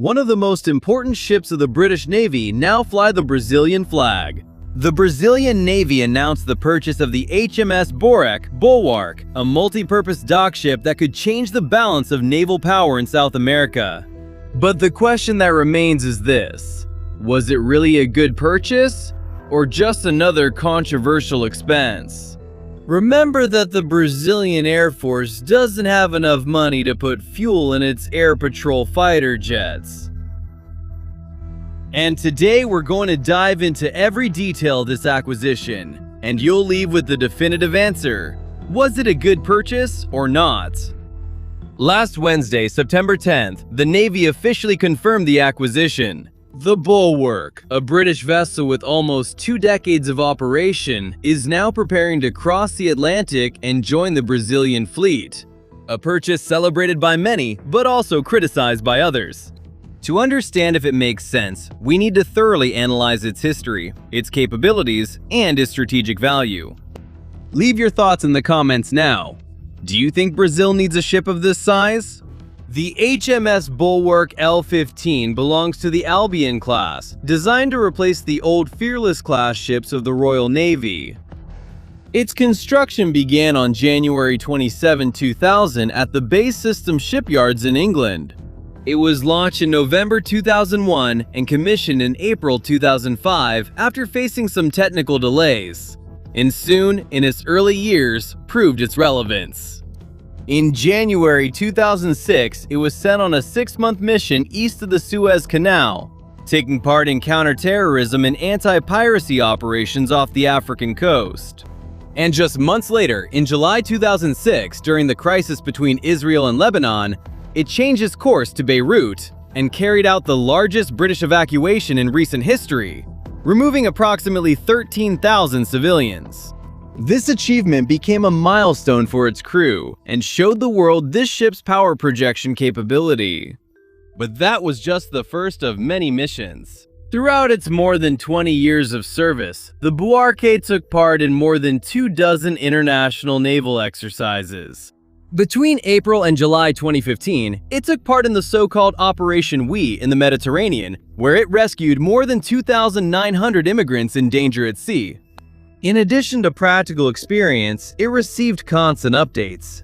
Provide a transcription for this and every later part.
One of the most important ships of the British Navy now fly the Brazilian flag. The Brazilian Navy announced the purchase of the HMS Bulwark, a multi-purpose dock ship that could change the balance of naval power in South America. But the question that remains is this: was it really a good purchase, or just another controversial expense? Remember that the Brazilian Air Force doesn't have enough money to put fuel in its air patrol fighter jets. And today we're going to dive into every detail of this acquisition, and you'll leave with the definitive answer. Was it a good purchase or not? Last Wednesday, September 10th, the Navy officially confirmed the acquisition. The Bulwark, a British vessel with almost 2 decades of operation, is now preparing to cross the Atlantic and join the Brazilian fleet. A purchase celebrated by many, but also criticized by others. To understand if it makes sense, we need to thoroughly analyze its history, its capabilities, and its strategic value. Leave your thoughts in the comments now. Do you think Brazil needs a ship of this size? The HMS Bulwark L-15 belongs to the Albion class, designed to replace the old Fearless-class ships of the Royal Navy. Its construction began on January 27, 2000 at the Base System shipyards in England. It was launched in November 2001 and commissioned in April 2005 after facing some technical delays, and soon, in its early years, proved its relevance. In January 2006, it was sent on a 6-month mission east of the Suez Canal, taking part in counterterrorism and anti-piracy operations off the African coast. And just months later, in July 2006, during the crisis between Israel and Lebanon, it changed its course to Beirut and carried out the largest British evacuation in recent history, removing approximately 13,000 civilians. This achievement became a milestone for its crew and showed the world this ship's power projection capability. But that was just the first of many missions. Throughout its more than 20 years of service, the Bulwark took part in more than 24 international naval exercises. Between April and July 2015, it took part in the so-called Operation We in the Mediterranean, where it rescued more than 2,900 immigrants in danger at sea. In addition to practical experience, it received constant updates.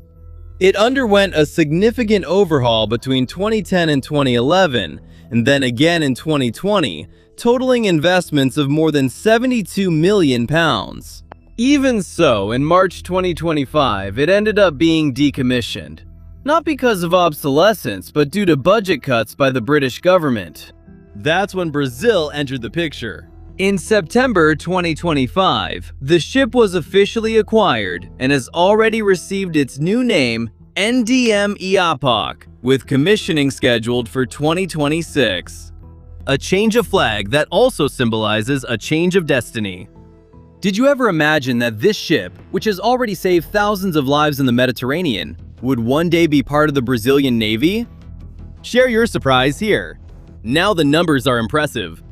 It underwent a significant overhaul between 2010 and 2011, and then again in 2020, totaling investments of more than £72 million. Even so, in March 2025, it ended up being decommissioned. Not because of obsolescence, but due to budget cuts by the British government. That's when Brazil entered the picture. In September 2025, the ship was officially acquired and has already received its new name, NDM Bahia, with commissioning scheduled for 2026. A change of flag that also symbolizes a change of destiny. Did you ever imagine that this ship, which has already saved thousands of lives in the Mediterranean, would one day be part of the Brazilian Navy? Share your surprise here. Now the numbers are impressive.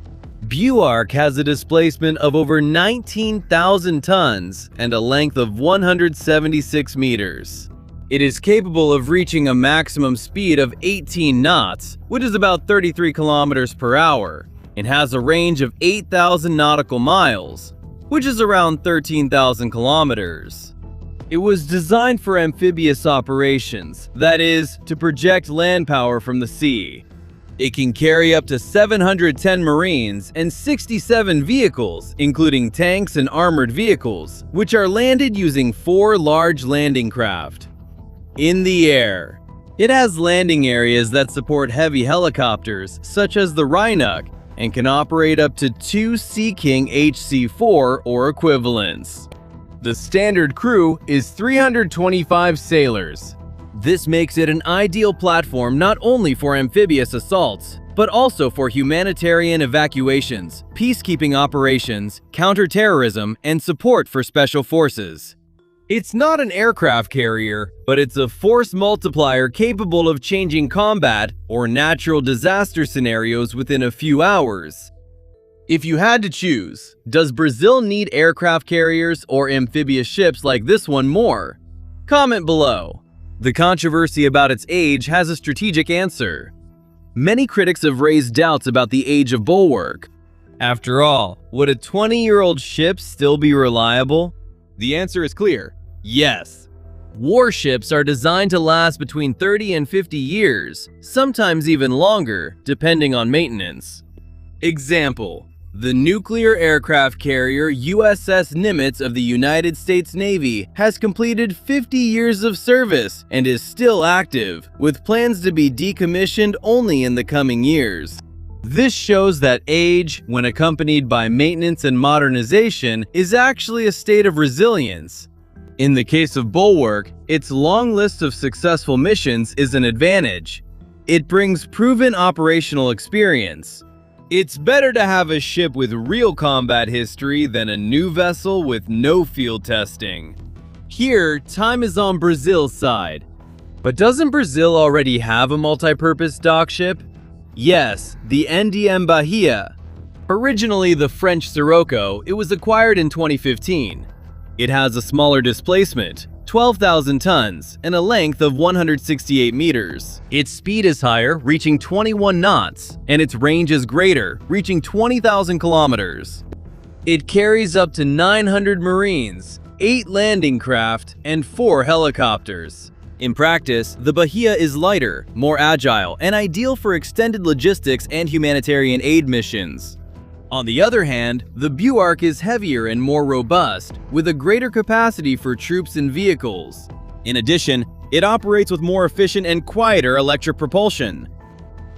Bulwark has a displacement of over 19,000 tons and a length of 176 meters. It is capable of reaching a maximum speed of 18 knots, which is about 33 kilometers per hour, and has a range of 8,000 nautical miles, which is around 13,000 kilometers. It was designed for amphibious operations, that is, to project land power from the sea. It can carry up to 710 Marines and 67 vehicles, including tanks and armored vehicles, which are landed using 4 large landing craft. In the air, it has landing areas that support heavy helicopters, such as the Rhinoc, and can operate up to 2 Sea King HC-4 or equivalents. The standard crew is 325 sailors. This makes it an ideal platform not only for amphibious assaults, but also for humanitarian evacuations, peacekeeping operations, counterterrorism, and support for special forces. It's not an aircraft carrier, but it's a force multiplier capable of changing combat or natural disaster scenarios within a few hours. If you had to choose, does Brazil need aircraft carriers or amphibious ships like this one more? Comment below. The controversy about its age has a strategic answer. Many critics have raised doubts about the age of Bulwark. After all, would a 20-year-old ship still be reliable? The answer is clear: yes. Warships are designed to last between 30 and 50 years, sometimes even longer, depending on maintenance. Example: the nuclear aircraft carrier USS Nimitz of the United States Navy has completed 50 years of service and is still active, with plans to be decommissioned only in the coming years. This shows that age, when accompanied by maintenance and modernization, is actually a state of resilience. In the case of Bulwark, its long list of successful missions is an advantage. It brings proven operational experience. It's better to have a ship with real combat history than a new vessel with no field testing. Here, time is on Brazil's side. But doesn't Brazil already have a multi-purpose dock ship? Yes, the NDM Bahia. Originally the French Sirocco, it was acquired in 2015. It has a smaller displacement, 12,000 tons, and a length of 168 meters. Its speed is higher, reaching 21 knots, and its range is greater, reaching 20,000 kilometers. It carries up to 900 Marines, 8 landing craft, and 4 helicopters. In practice, the Bahia is lighter, more agile, and ideal for extended logistics and humanitarian aid missions. On the other hand, the Bulwark is heavier and more robust, with a greater capacity for troops and vehicles. In addition, it operates with more efficient and quieter electric propulsion.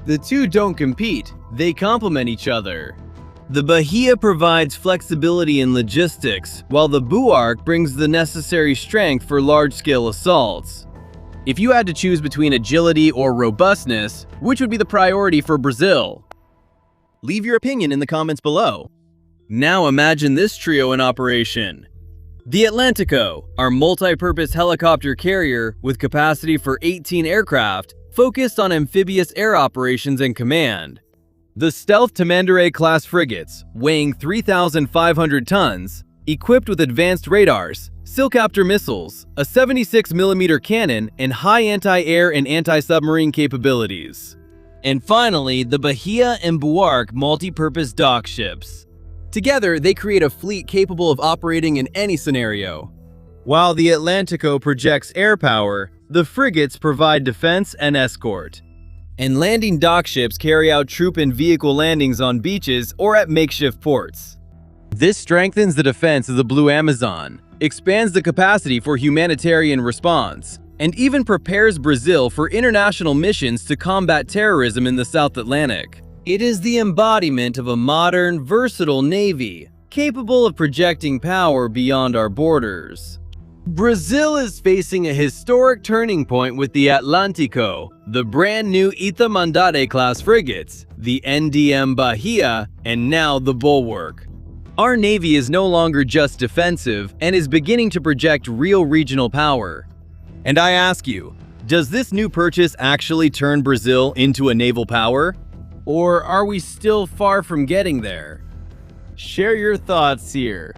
The two don't compete, they complement each other. The Bahia provides flexibility in logistics, while the Bulwark brings the necessary strength for large-scale assaults. If you had to choose between agility or robustness, which would be the priority for Brazil? Leave your opinion in the comments below. Now imagine this trio in operation. The Atlantico, our multi-purpose helicopter carrier with capacity for 18 aircraft, focused on amphibious air operations and command. The Stealth Tamandaré-class frigates, weighing 3,500 tons, equipped with advanced radars, Silcopter missiles, a 76mm cannon, and high anti-air and anti-submarine capabilities. And finally, the Bahia and Bulwark multi-purpose dock ships. Together, they create a fleet capable of operating in any scenario. While the Atlantico projects air power, the frigates provide defense and escort. And landing dock ships carry out troop and vehicle landings on beaches or at makeshift ports. This strengthens the defense of the Blue Amazon, expands the capacity for humanitarian response, and even prepares Brazil for international missions to combat terrorism in the South Atlantic. It is the embodiment of a modern, versatile navy, capable of projecting power beyond our borders. Brazil is facing a historic turning point with the Atlântico, the brand new Itamandaré-class frigates, the NDM Bahia, and now the Bulwark. Our navy is no longer just defensive and is beginning to project real regional power. And I ask you, does this new purchase actually turn Brazil into a naval power? Or are we still far from getting there? Share your thoughts here.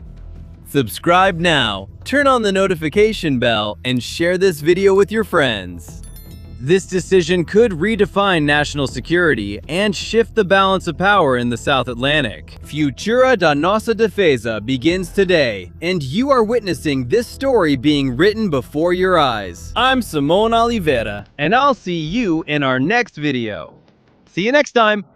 Subscribe now, turn on the notification bell, and share this video with your friends. This decision could redefine national security and shift the balance of power in the South Atlantic. Futura da nossa defesa begins today, and you are witnessing this story being written before your eyes. I'm Simone Oliveira, and I'll see you in our next video. See you next time!